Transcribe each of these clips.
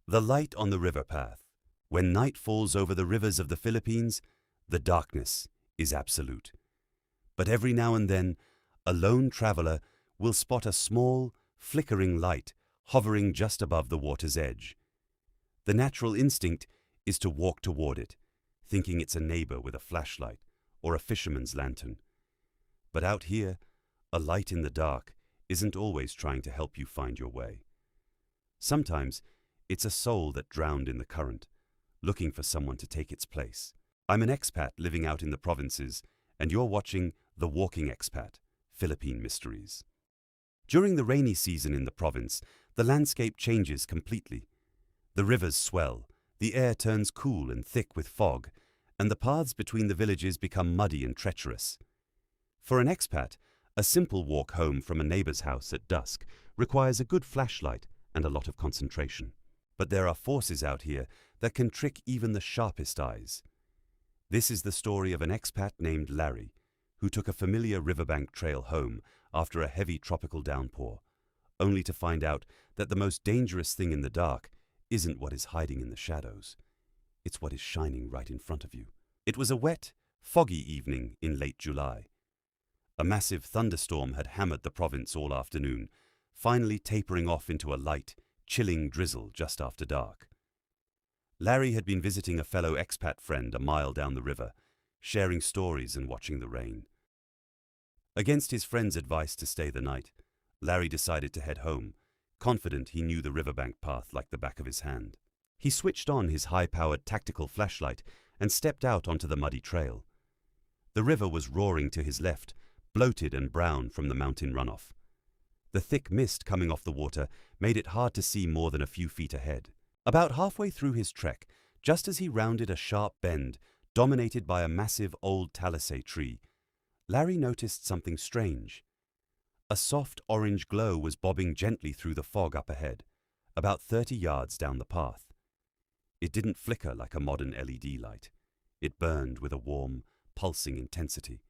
The light on the river path. When night falls over the rivers of the Philippines, the darkness is absolute. But every now and then, a lone traveler will spot a small, flickering light hovering just above the water's edge. The natural instinct is to walk toward it, thinking it's a neighbor with a flashlight or a fisherman's lantern. But out here, a light in the dark isn't always trying to help you find your way. Sometimes, it's a soul that drowned in the current, looking for someone to take its place. I'm an expat living out in the provinces, and you're watching The Walking Expat, Philippine Mysteries. During the rainy season in the province, the landscape changes completely. The rivers swell, the air turns cool and thick with fog, and the paths between the villages become muddy and treacherous. For an expat, a simple walk home from a neighbor's house at dusk requires a good flashlight and a lot of concentration. But there are forces out here that can trick even the sharpest eyes. This is the story of an expat named Larry, who took a familiar riverbank trail home after a heavy tropical downpour, only to find out that the most dangerous thing in the dark isn't what is hiding in the shadows. It's what is shining right in front of you. It was a wet, foggy evening in late July. A massive thunderstorm had hammered the province all afternoon, finally tapering off into a light, chilling drizzle just after dark. Larry had been visiting a fellow expat friend a mile down the river, sharing stories and watching the rain. Against his friend's advice to stay the night, Larry decided to head home, confident he knew the riverbank path like the back of his hand. He switched on his high-powered tactical flashlight and stepped out onto the muddy trail. The river was roaring to his left, bloated and brown from the mountain runoff. The thick mist coming off the water made it hard to see more than a few feet ahead. About halfway through his trek, just as he rounded a sharp bend dominated by a massive old talisay tree, Larry noticed something strange. A soft orange glow was bobbing gently through the fog up ahead, about 30 yards down the path. It didn't flicker like a modern LED light. It burned with a warm, pulsing intensity,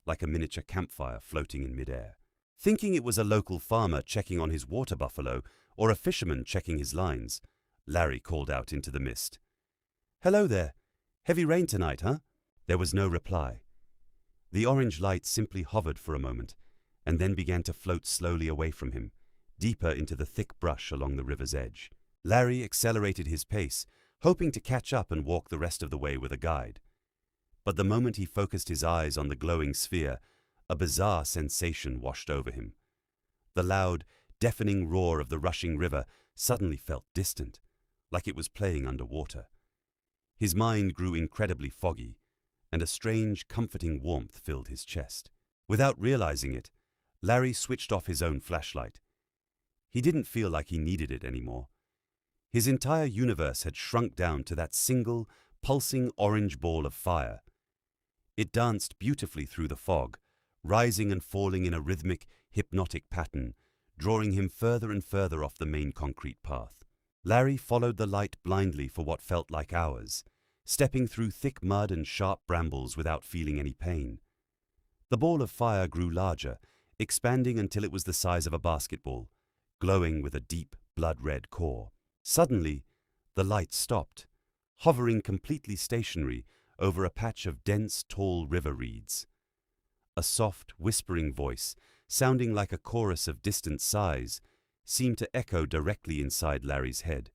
like a miniature campfire floating in midair. Thinking it was a local farmer checking on his water buffalo or a fisherman checking his lines, Larry called out into the mist. "Hello there. Heavy rain tonight, huh?" There was no reply. The orange light simply hovered for a moment and then began to float slowly away from him, deeper into the thick brush along the river's edge. Larry accelerated his pace, hoping to catch up and walk the rest of the way with a guide. But the moment he focused his eyes on the glowing sphere, a bizarre sensation washed over him. The loud, deafening roar of the rushing river suddenly felt distant, like it was playing underwater. His mind grew incredibly foggy, and a strange, comforting warmth filled his chest. Without realizing it, Larry switched off his own flashlight. He didn't feel like he needed it anymore. His entire universe had shrunk down to that single, pulsing orange ball of fire. It danced beautifully through the fog, rising and falling in a rhythmic, hypnotic pattern, drawing him further and further off the main concrete path. Larry followed the light blindly for what felt like hours, stepping through thick mud and sharp brambles without feeling any pain. The ball of fire grew larger, expanding until it was the size of a basketball, glowing with a deep, blood-red core. Suddenly, the light stopped, hovering completely stationary over a patch of dense, tall river reeds. A soft, whispering voice, sounding like a chorus of distant sighs, seemed to echo directly inside Larry's head,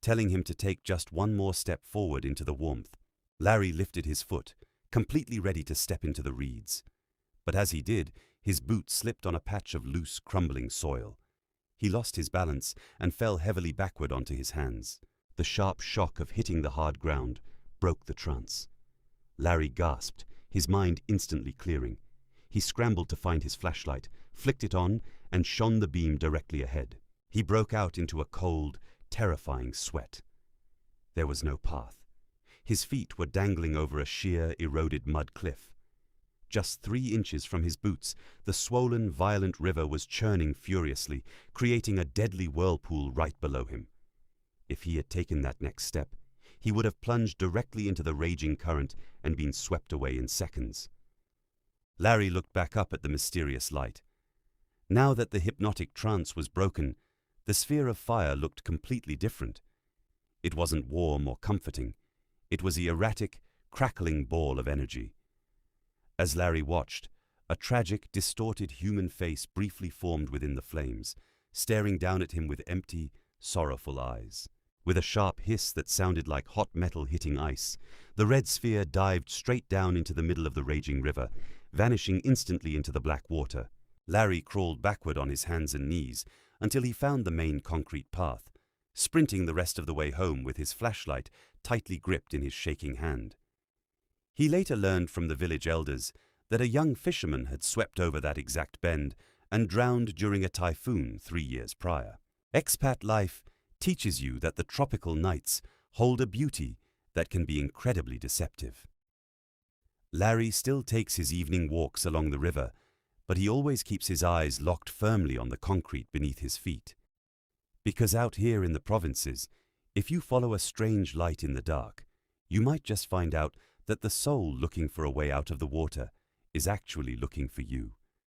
telling him to take just one more step forward into the warmth. Larry lifted his foot, completely ready to step into the reeds. But as he did, his boot slipped on a patch of loose, crumbling soil. He lost his balance and fell heavily backward onto his hands. The sharp shock of hitting the hard ground broke the trance. Larry gasped, his mind instantly clearing. He scrambled to find his flashlight, flicked it on, and shone the beam directly ahead. He broke out into a cold, terrifying sweat. There was no path. His feet were dangling over a sheer, eroded mud cliff. Just 3 inches from his boots, the swollen, violent river was churning furiously, creating a deadly whirlpool right below him. If he had taken that next step, he would have plunged directly into the raging current and been swept away in seconds. Larry looked back up at the mysterious light. Now that the hypnotic trance was broken, the sphere of fire looked completely different. It wasn't warm or comforting. It was the erratic, crackling ball of energy. As Larry watched, a tragic, distorted human face briefly formed within the flames, staring down at him with empty, sorrowful eyes. With a sharp hiss that sounded like hot metal hitting ice, the red sphere dived straight down into the middle of the raging river, vanishing instantly into the black water. Larry crawled backward on his hands and knees until he found the main concrete path, sprinting the rest of the way home with his flashlight tightly gripped in his shaking hand. He later learned from the village elders that a young fisherman had swept over that exact bend and drowned during a typhoon 3 years prior. Expat life teaches you that the tropical nights hold a beauty that can be incredibly deceptive. Larry still takes his evening walks along the river, but he always keeps his eyes locked firmly on the concrete beneath his feet. Because out here in the provinces, if you follow a strange light in the dark, you might just find out that the soul looking for a way out of the water is actually looking for you.